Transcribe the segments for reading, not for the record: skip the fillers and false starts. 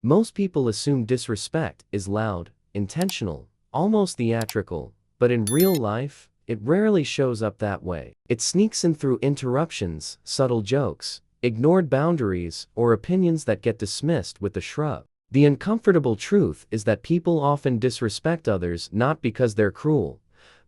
Most people assume disrespect is loud, intentional, almost theatrical, but in real life, it rarely shows up that way. It sneaks in through interruptions, subtle jokes, ignored boundaries, or opinions that get dismissed with a shrug. The uncomfortable truth is that people often disrespect others not because they're cruel,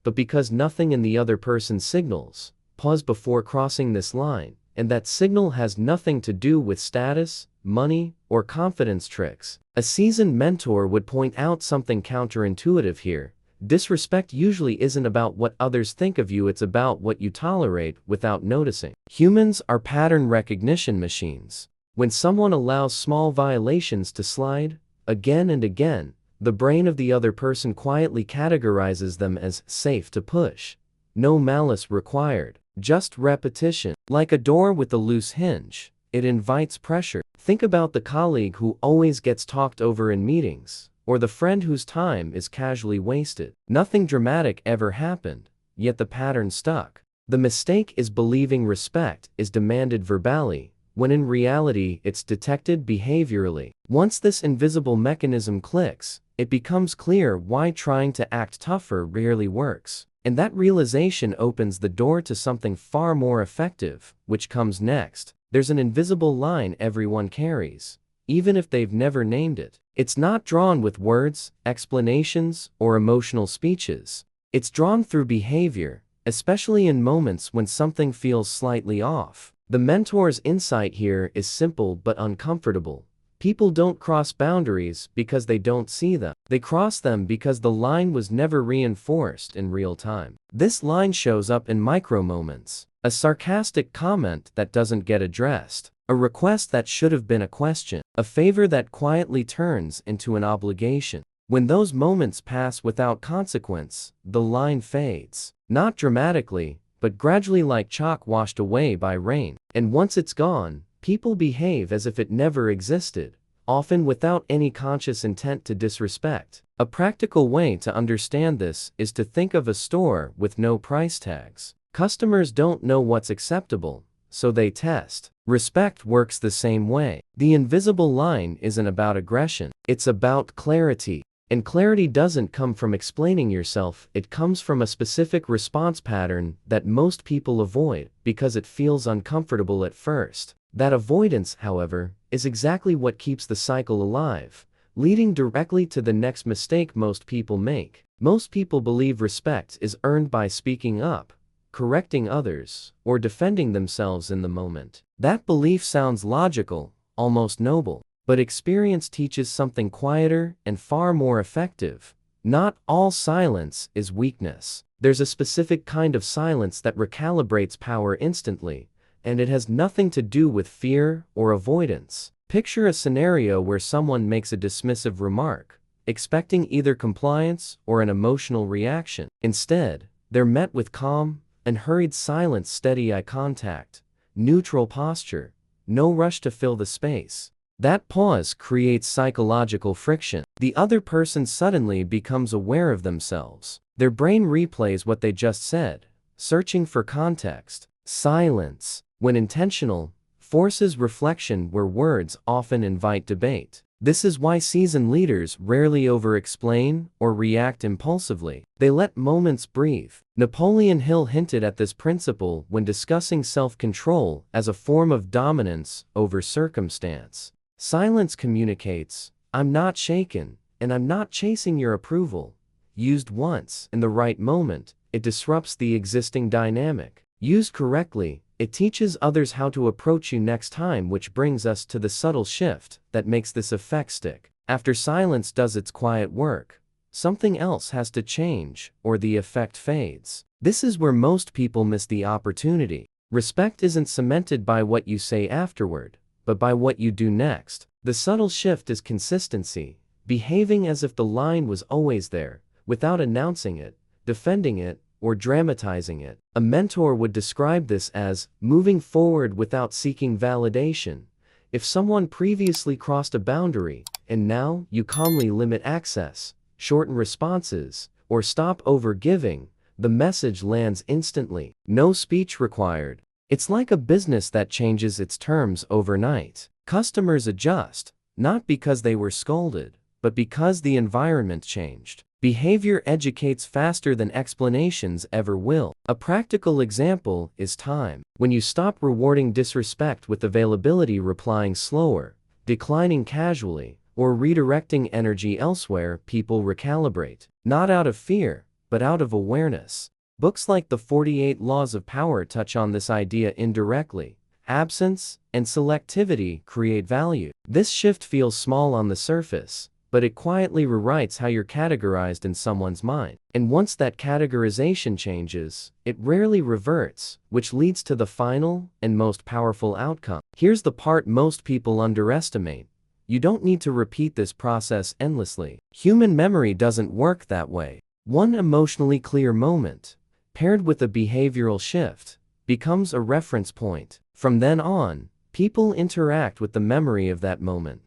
but because nothing in the other person signals, pause before crossing this line, and that signal has nothing to do with status, money, or confidence tricks. A seasoned mentor would point out something counterintuitive here. Disrespect usually isn't about what others think of you, it's about what you tolerate without noticing. Humans are pattern recognition machines. When someone allows small violations to slide, again and again, the brain of the other person quietly categorizes them as safe to push. No malice required, just repetition. Like a door with a loose hinge, it invites pressure. Think about the colleague who always gets talked over in meetings, or the friend whose time is casually wasted. Nothing dramatic ever happened, yet the pattern stuck. The mistake is believing respect is demanded verbally, when in reality it's detected behaviorally. Once this invisible mechanism clicks, it becomes clear why trying to act tougher rarely works. And that realization opens the door to something far more effective, which comes next. There's an invisible line everyone carries, even if they've never named it. It's not drawn with words, explanations, or emotional speeches. It's drawn through behavior, especially in moments when something feels slightly off. The mentor's insight here is simple but uncomfortable. People don't cross boundaries because they don't see them. They cross them because the line was never reinforced in real time. This line shows up in micro moments. A sarcastic comment that doesn't get addressed. A request that should have been a question. A favor that quietly turns into an obligation. When those moments pass without consequence, the line fades. Not dramatically, but gradually, like chalk washed away by rain. And once it's gone, people behave as if it never existed, often without any conscious intent to disrespect. A practical way to understand this is to think of a store with no price tags. Customers don't know what's acceptable, so they test. Respect works the same way. The invisible line isn't about aggression, it's about clarity. And clarity doesn't come from explaining yourself, it comes from a specific response pattern that most people avoid because it feels uncomfortable at first. That avoidance, however, is exactly what keeps the cycle alive, leading directly to the next mistake most people make. Most people believe respect is earned by speaking up, correcting others, or defending themselves in the moment. That belief sounds logical, almost noble. But experience teaches something quieter and far more effective. Not all silence is weakness. There's a specific kind of silence that recalibrates power instantly, and it has nothing to do with fear or avoidance. Picture a scenario where someone makes a dismissive remark, expecting either compliance or an emotional reaction. Instead, they're met with calm, unhurried silence, steady eye contact, neutral posture, no rush to fill the space. That pause creates psychological friction. The other person suddenly becomes aware of themselves. Their brain replays what they just said, searching for context. Silence, when intentional, forces reflection where words often invite debate. This is why seasoned leaders rarely over-explain or react impulsively. They let moments breathe. Napoleon Hill hinted at this principle when discussing self-control as a form of dominance over circumstance. Silence communicates, I'm not shaken, and I'm not chasing your approval. Used once, in the right moment, it disrupts the existing dynamic. Used correctly, it teaches others how to approach you next time, which brings us to the subtle shift that makes this effect stick. After silence does its quiet work, something else has to change, or the effect fades. This is where most people miss the opportunity. Respect isn't cemented by what you say afterward, but by what you do next. The subtle shift is consistency, behaving as if the line was always there, without announcing it, defending it, or dramatizing it. A mentor would describe this as moving forward without seeking validation. If someone previously crossed a boundary, and now you calmly limit access, shorten responses, or stop over-giving, the message lands instantly. No speech required. It's like a business that changes its terms overnight. Customers adjust, not because they were scolded, but because the environment changed. Behavior educates faster than explanations ever will. A practical example is time. When you stop rewarding disrespect with availability, replying slower, declining casually, or redirecting energy elsewhere, people recalibrate. Not out of fear, but out of awareness. Books like The 48 Laws of Power touch on this idea indirectly. Absence and selectivity create value. This shift feels small on the surface, but it quietly rewrites how you're categorized in someone's mind. And once that categorization changes, it rarely reverts, which leads to the final and most powerful outcome. Here's the part most people underestimate. You don't need to repeat this process endlessly. Human memory doesn't work that way. One emotionally clear moment, paired with a behavioral shift, becomes a reference point. From then on, people interact with the memory of that moment,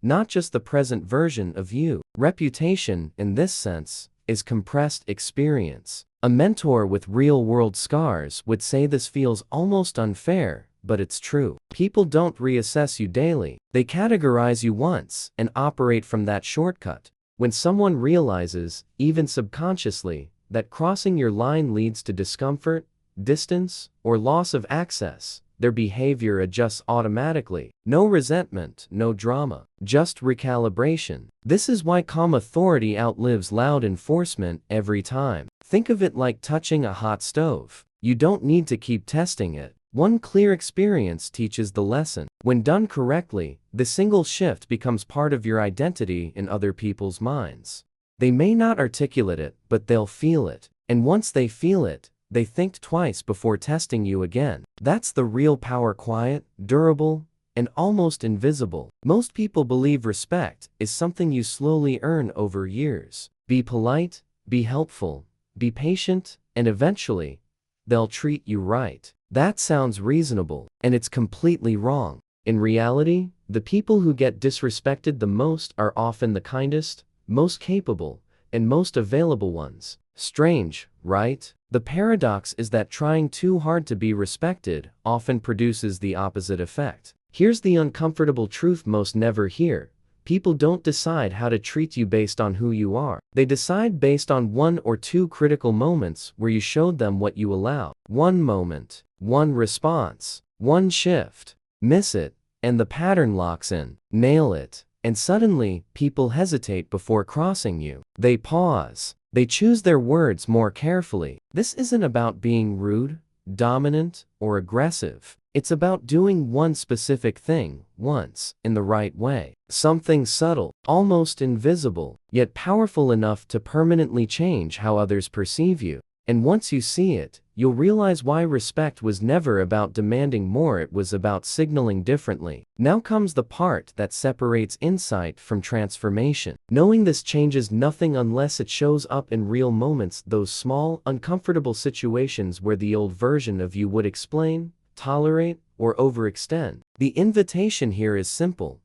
not just the present version of you. Reputation, in this sense, is compressed experience. A mentor with real-world scars would say this feels almost unfair, but it's true. People don't reassess you daily. They categorize you once and operate from that shortcut. When someone realizes, even subconsciously, that crossing your line leads to discomfort, distance, or loss of access, their behavior adjusts automatically. No resentment, no drama, just recalibration. This is why calm authority outlives loud enforcement every time. Think of it like touching a hot stove. You don't need to keep testing it. One clear experience teaches the lesson. When done correctly, the single shift becomes part of your identity in other people's minds. They may not articulate it, but they'll feel it. And once they feel it, they think twice before testing you again. That's the real power, quiet, durable, and almost invisible. Most people believe respect is something you slowly earn over years. Be polite, be helpful, be patient, and eventually, they'll treat you right. That sounds reasonable, and it's completely wrong. In reality, the people who get disrespected the most are often the kindest, most capable, and most available ones. Strange, right? The paradox is that trying too hard to be respected often produces the opposite effect. Here's the uncomfortable truth most never hear. People don't decide how to treat you based on who you are. They decide based on one or two critical moments where you showed them what you allow. One moment, one response, one shift. Miss it, and the pattern locks in. Nail it, and suddenly, people hesitate before crossing you. They pause. They choose their words more carefully. This isn't about being rude, dominant, or aggressive. It's about doing one specific thing, once, in the right way. Something subtle, almost invisible, yet powerful enough to permanently change how others perceive you. And once you see it, you'll realize why respect was never about demanding more, it was about signaling differently. Now comes the part that separates insight from transformation. Knowing this changes nothing unless it shows up in real moments, those small, uncomfortable situations where the old version of you would explain, tolerate, or overextend. The invitation here is simple.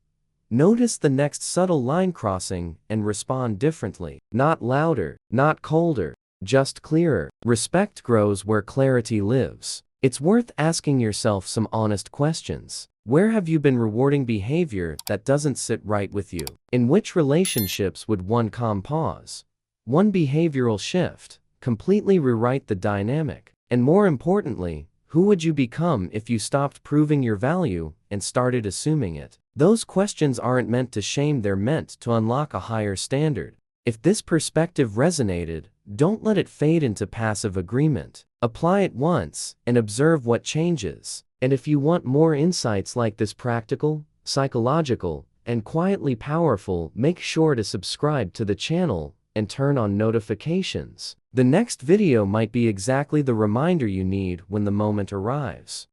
Notice the next subtle line crossing and respond differently. Not louder, not colder, just clearer. Respect grows where clarity lives. It's worth asking yourself some honest questions. Where have you been rewarding behavior that doesn't sit right with you? In which relationships would one calm pause, one behavioral shift, completely rewrite the dynamic? And more importantly, who would you become if you stopped proving your value and started assuming it? Those questions aren't meant to shame, they're meant to unlock a higher standard. If this perspective resonated, don't let it fade into passive agreement. Apply it once and observe what changes. And if you want more insights like this, practical, psychological, and quietly powerful, make sure to subscribe to the channel and turn on notifications. The next video might be exactly the reminder you need when the moment arrives.